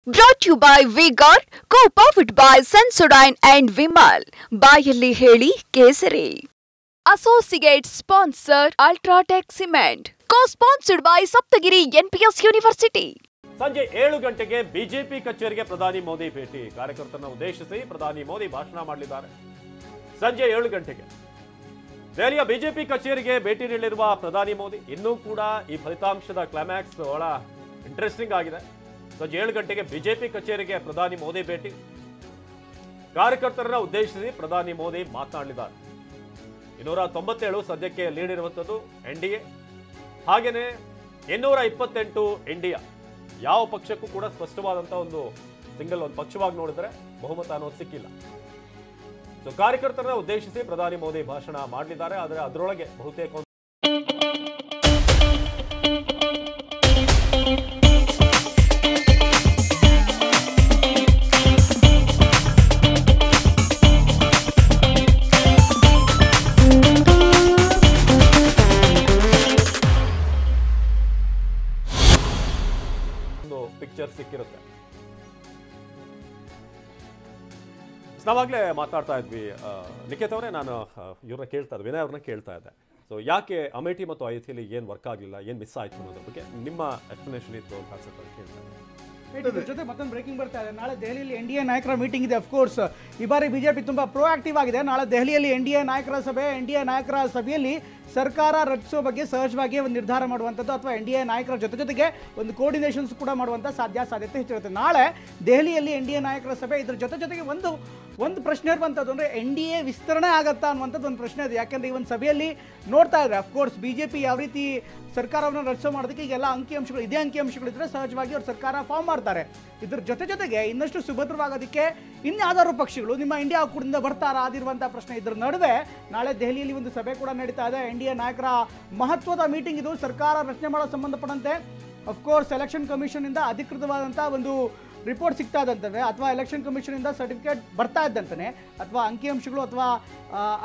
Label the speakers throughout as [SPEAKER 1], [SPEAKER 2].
[SPEAKER 1] Brought to you by Vigor, co-powered by Sensodyne and Vimal. ಬಾಯಲ್ಲಿ ಹೇಳಿ ಕೇಸರಿ. Associate sponsor Ultratech Cement. Co-sponsored by Saptagiri NPS University.
[SPEAKER 2] ಸಂಜೆ 7 ಗಂಟೆಗೆ BJP ಕಚೇರಿಗೆ ಪ್ರಧಾನಿ ಮೋದಿ ಭೇಟಿ. ಕಾರ್ಯಕರ್ತರನ್ನು ಉದ್ದೇಶಿಸಿ ಪ್ರಧಾನಿ ಮೋದಿ ಭಾಷಣ ಮಾಡಲಿದ್ದಾರೆ. ಸಂಜೆ 7 ಗಂಟೆಗೆ ದೆಹಲಿಯ ಬಿಜೆಪಿ ಕಚೇರಿಗೆ ಭೇಟಿ ನೀಡಲಿರುವ ಪ್ರಧಾನಿ ಮೋದಿ ಇನ್ನೂ ಕೂಡ ಈ ಫಲಿತಾಂಶದ ಕ್ಲೈಮ್ಯಾಕ್ಸ್ ಬಹಳ ಇಂಟ್ರೆಸ್ಟಿಂಗ್ ಆಗಿದೆ. ಸಂಜೆ 7 ಗಂಟೆಗೆ ಬಿಜೆಪಿ ಕಚೇರಿಗೆ ಪ್ರಧಾನಿ ಮೋದಿ ಭೇಟಿ. ಕಾರ್ಯಕರ್ತರನ್ನ ಉದ್ದೇಶಿಸಿ ಪ್ರಧಾನಿ ಮೋದಿ ಮಾತನಾಡಲಿದ್ದಾರೆ. 297 ಸದ್ಯಕ್ಕೆ ಲೀಡ್ ಇರುವಂಥದ್ದು ಎನ್ಡಿಎ, ಹಾಗೇನೆ 228 ಇಂಡಿಯಾ. ಯಾವ ಪಕ್ಷಕ್ಕೂ ಕೂಡ ಸ್ಪಷ್ಟವಾದಂಥ ಒಂದು ಪಕ್ಷವಾಗಿ ನೋಡಿದ್ರೆ ಬಹುಮತ ಅನ್ನೋದು ಸಿಕ್ಕಿಲ್ಲ. ಸೊ ಕಾರ್ಯಕರ್ತರನ್ನ ಉದ್ದೇಶಿಸಿ ಪ್ರಧಾನಿ ಮೋದಿ ಭಾಷಣ ಮಾಡಲಿದ್ದಾರೆ. ಆದರೆ ಅದರೊಳಗೆ ಬಹುತೇಕ ಪಿಕ್ಚರ್ ಸಿಕ್ಕಿರುತ್ತೆ. ನಾವಾಗಲೇ ಮಾತಾಡ್ತಾ ಇದ್ವಿ ನಿಖೇತ್ ಅವರೇ, ನಾನು ಇವ್ರನ್ನ ಕೇಳ್ತಾ ಇದ್ದೆ, ವಿನಯ್ ಅವ್ರನ್ನ ಕೇಳ್ತಾ ಇದ್ದೆ. ಸೊ ಯಾಕೆ ಅಮೇಠಿ ಮತ್ತು ಅಯೋಧ್ಯೆಯಲ್ಲಿ ಏನು ವರ್ಕ್ ಆಗಲಿಲ್ಲ, ಏನು ಮಿಸ್ ಆಯಿತು ಅನ್ನೋದ್ರ ಬಗ್ಗೆ ನಿಮ್ಮ ಎಕ್ಸ್ಪ್ಲನೇಷನ್ ಇತ್ತು ಅಂತ ಅನ್ಸುತ್ತೆ ಕೇಳ್ತಾ ಇದ್ದೆ.
[SPEAKER 3] ಜೊತೆ ಮತ್ತೊಂದು ಬ್ರೇಕಿಂಗ್ ಬರ್ತಾ ಇದೆ. ನಾಳೆ ದೆಹಲಿಯಲ್ಲಿ ಎನ್ಡಿಎ ನಾಯಕರ ಮೀಟಿಂಗ್ ಇದೆ. ಅಫ್ಕೋರ್ಸ್ ಈ ಬಾರಿ ಬಿಜೆಪಿ ತುಂಬಾ ಪ್ರೊಆಕ್ಟಿವ್ ಆಗಿದೆ. ನಾಳೆ ದೆಹಲಿಯಲ್ಲಿ ಎನ್ಡಿಎ ನಾಯಕರ ಸಭೆಯಲ್ಲಿ ಸರ್ಕಾರ ರಚಿಸುವ ಬಗ್ಗೆ ಸಹಜವಾಗಿ ಒಂದು ನಿರ್ಧಾರ ಮಾಡುವಂಥದ್ದು ಅಥವಾ ಎನ್ಡಿಎ ನಾಯಕರ ಜೊತೆಗೆ ಒಂದು ಕೋರ್ಡಿನೇಷನ್ಸ್ ಕೂಡ ಮಾಡುವಂಥ ಸಾಧ್ಯತೆ ಹೆಚ್ಚಿರುತ್ತೆ. ನಾಳೆ ದೆಹಲಿಯಲ್ಲಿ ಎನ್ಡಿಎ ನಾಯಕರ ಸಭೆ, ಇದ್ರ ಜೊತೆಗೆ ಒಂದು ಪ್ರಶ್ನೆ ಇರುವಂಥದ್ದು ಅಂದರೆ ಎನ್ಡಿಎ ವಿಸ್ತರಣೆ ಆಗತ್ತಾ ಅನ್ನುವಂಥದ್ದು ಒಂದು ಪ್ರಶ್ನೆ ಇದೆ. ಯಾಕೆಂದರೆ ಈ ಒಂದು ಸಭೆಯಲ್ಲಿ ನೋಡ್ತಾ ಇದ್ದಾರೆ ಅಫ್ಕೋರ್ಸ್ ಬಿಜೆಪಿ ಯಾವ ರೀತಿ ಸರ್ಕಾರವನ್ನು ರಚಿಸೋ ಮಾಡೋದಕ್ಕೆ ಈಗೆಲ್ಲ ಇದೇ ಅಂಕಿಅಂಶಗಳಿದ್ರೆ ಸಹಜವಾಗಿ ಅವ್ರು ಸರ್ಕಾರ ಫಾರ್ಮ್ ಮಾಡ್ತಾರೆ. ಇದ್ರ ಜೊತೆಗೆ ಇನ್ನಷ್ಟು ಸುಭದ್ರವಾಗೋದಕ್ಕೆ ಇನ್ಯಾವುದಾದ್ರು ಪಕ್ಷಗಳು ನಿಮ್ಮ ಇಂಡಿಯಾ ಒಕ್ಕೂಟದಿಂದ ಬರ್ತಾರಾ ಅದಿರುವಂಥ ಪ್ರಶ್ನೆ. ಇದ್ರ ನಡುವೆ ನಾಳೆ ದೆಹಲಿಯಲ್ಲಿ ಒಂದು ಸಭೆ ಕೂಡ ನಡೀತಾ ಇದೆ. ಎನ್ಡಿಎ ನಾಯಕರ ಮಹತ್ವದ ಮೀಟಿಂಗ್ ಇದು. ಸರ್ಕಾರ ರಚನೆ ಮಾಡೋ ಸಂಬಂಧಪಟ್ಟಂತೆ ಅಫ್ಕೋರ್ಸ್ ಎಲೆಕ್ಷನ್ ಕಮಿಷನ್ನಿಂದ ಅಧಿಕೃತವಾದಂಥ ಒಂದು ರಿಪೋರ್ಟ್ ಸಿಗ್ತಾ ಇದ್ದಂತೆ ಅಥವಾ ಎಲೆಕ್ಷನ್ ಕಮಿಷನಿಂದ ಸರ್ಟಿಫಿಕೇಟ್ ಬರ್ತಾ ಇದ್ದಂತೆ ಅಥವಾ ಅಂಕಿಅಂಶಗಳು ಅಥವಾ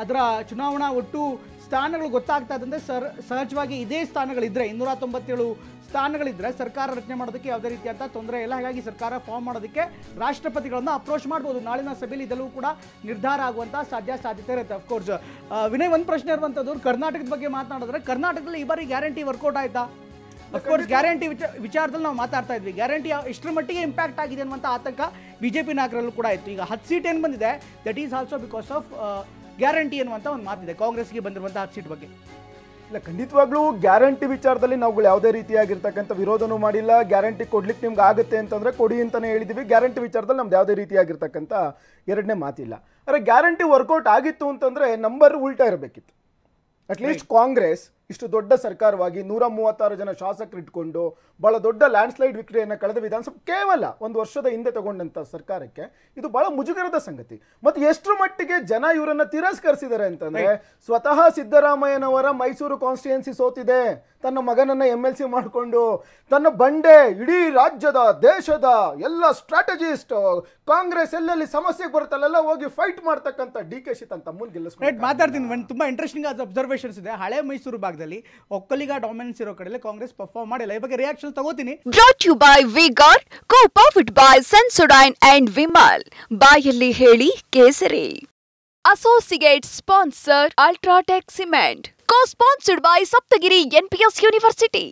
[SPEAKER 3] ಅದರ ಚುನಾವಣಾ ಒಟ್ಟು ಸ್ಥಾನಗಳು ಗೊತ್ತಾಗ್ತಾ ಇದ್ದಂತೆ ಸಹಜವಾಗಿ ಇದೇ ಸ್ಥಾನಗಳಿದ್ದರೆ 297 ಸ್ಥಾನಗಳಿದ್ದರೆ ಸರ್ಕಾರ ರಚನೆ ಮಾಡೋದಕ್ಕೆ ಯಾವುದೇ ರೀತಿಯಂಥ ತೊಂದರೆ ಇಲ್ಲ. ಹಾಗಾಗಿ ಸರ್ಕಾರ ಫಾರ್ಮ್ ಮಾಡೋದಕ್ಕೆ ರಾಷ್ಟ್ರಪತಿಗಳನ್ನು ಅಪ್ರೋಚ್ ಮಾಡ್ಬೋದು. ನಾಳಿನ ಸಭೆಯಲ್ಲಿ ಇದೆಲ್ಲವೂ ಕೂಡ ನಿರ್ಧಾರ ಆಗುವಂಥ ಸಾಧ್ಯತೆ ಇರುತ್ತೆ. ಅಫ್ಕೋರ್ಸ್ ವಿನಯ್, ಒಂದು ಪ್ರಶ್ನೆ ಇರುವಂಥದ್ದು, ಕರ್ನಾಟಕದ ಬಗ್ಗೆ ಮಾತನಾಡಿದ್ರೆ ಕರ್ನಾಟಕದಲ್ಲಿ ಈ ಬಾರಿ ಗ್ಯಾರಂಟಿ ವರ್ಕೌಟ್ ಆಯ್ತಾ? ಅಫ್ಕೋರ್ಸ್ ಗ್ಯಾರಂಟಿ ವಿಚಾರದಲ್ಲಿ ನಾವು ಮಾತಾಡ್ತಾ ಇದ್ವಿ. ಗ್ಯಾರಂಟಿ ಎಷ್ಟರ ಮಟ್ಟಿಗೆ ಇಂಪ್ಯಾಕ್ಟ್ ಆಗಿದೆ ಅನ್ನುವಂಥ ಆತಂಕ ಬಿಜೆಪಿ ನಾಯಕರಲ್ಲೂ ಕೂಡ ಇತ್ತು. ಈಗ 10 ಸೀಟ್ ಏನು ಬಂದಿದೆ, that is also because of guarantee ಅನ್ನುವಂಥ ಒಂದು ಮಾತಿದೆ ಕಾಂಗ್ರೆಸ್ಗೆ ಬಂದಿರುವಂಥ 10 ಸೀಟ್ ಬಗ್ಗೆ.
[SPEAKER 4] ಇಲ್ಲ, ಖಂಡಿತವಾಗ್ಲೂ ಗ್ಯಾರಂಟಿ ವಿಚಾರದಲ್ಲಿ ನಾವುಗಳು ಯಾವುದೇ ರೀತಿಯಾಗಿರ್ತಕ್ಕಂಥ ವಿರೋಧನೂ ಮಾಡಿಲ್ಲ. ಗ್ಯಾರಂಟಿ ಕೊಡ್ಲಿಕ್ಕೆ ನಿಮ್ಗೆ ಆಗುತ್ತೆ ಅಂತಂದರೆ ಕೊಡಿ ಅಂತಲೇ ಹೇಳಿದ್ದೀವಿ. ಗ್ಯಾರಂಟಿ ವಿಚಾರದಲ್ಲಿ ನಮ್ದು ಯಾವುದೇ ರೀತಿಯಾಗಿರ್ತಕ್ಕಂಥ ಎರಡನೇ ಮಾತಿಲ್ಲ. ಆದರೆ ಗ್ಯಾರಂಟಿ ವರ್ಕೌಟ್ ಆಗಿತ್ತು ಅಂತಂದರೆ ನಂಬರ್ ಉಲ್ಟಾ ಇರಬೇಕಿತ್ತು. ಅಟ್ಲೀಸ್ಟ್ ಕಾಂಗ್ರೆಸ್ ಇಷ್ಟು ದೊಡ್ಡ ಸರ್ಕಾರವಾಗಿ 136 ಜನ ಶಾಸಕರು ಇಟ್ಕೊಂಡು ಬಹಳ ದೊಡ್ಡ ಲ್ಯಾಂಡ್ಸ್ಲೈಡ್ ವಿಕ್ಟರಿಯನ್ನು ಕಳೆದ ವಿಧಾನಸಭೆ ಕೇವಲ 1 ವರ್ಷದ ಹಿಂದೆ ತಗೊಂಡಂಥ ಸರ್ಕಾರಕ್ಕೆ ಇದು ಬಹಳ ಮುಜುಗರದ ಸಂಗತಿ. ಮತ್ತು ಎಷ್ಟರ ಮಟ್ಟಿಗೆ ಜನ ಇವರನ್ನ ತಿರಸ್ಕರಿಸಿದ್ದಾರೆ ಅಂತಂದ್ರೆ, ಸ್ವತಃ ಸಿದ್ದರಾಮಯ್ಯನವರ ಮೈಸೂರು ಕಾನ್ಸ್ಟಿಟ್ಯೂನ್ಸಿ ಸೋತಿದೆ, ತನ್ನ ಮಗನನ್ನ MLC ಮಾಡಿಕೊಂಡು ತನ್ನ ಬಂಡೆ ಇಡೀ ರಾಜ್ಯದ ದೇಶದ ಎಲ್ಲ ಸ್ಟ್ರಾಟಜಿಸ್ಟ್ ಕಾಂಗ್ರೆಸ್ ಎಲ್ಲೆಲ್ಲಿ ಸಮಸ್ಯೆಗೆ ಬರುತ್ತಲ್ಲ ಹೋಗಿ ಫೈಟ್ ಮಾಡ್ತಕ್ಕಂಥ DK ಶಿ ತನ್ನ ತಮ್ಮನ್ನು ಗೆಲ್ಲಿಸ್ಕೊಂಡು
[SPEAKER 3] ಮಾತಾಡ್ತೀನಿ. ತುಂಬಾ ಇಂಟ್ರೆಸ್ಟಿಂಗ್ ಆದ ಅಬ್ಸರ್ವೇಷನ್ಸ್ ಇದೆ. ಹಳೆ ಮೈಸೂರು ಭಾಗದಲ್ಲಿ ಒಕ್ಕಲಿಗ ಡಾಮಿನೆನ್ಸ್ ಇರೋ ಕಡೆಯಲ್ಲಿ ಕಾಂಗ್ರೆಸ್ ಪರ್ಫಾರ್ಮ್ ಮಾಡಿಲ್ಲ. ಈ ಬಗ್ಗೆ ರಿಯಾಕ್ಷನ್ ತಗೋತೀನಿ.
[SPEAKER 1] Brought to you by Vigor, co-powered by Sensodyne and Vimal. ಬಾಯಲ್ಲಿ ಹೇಳಿ ಕೇಸರಿ. Associate sponsor Ultratech Cement. Co-sponsored by Saptagiri NPS University.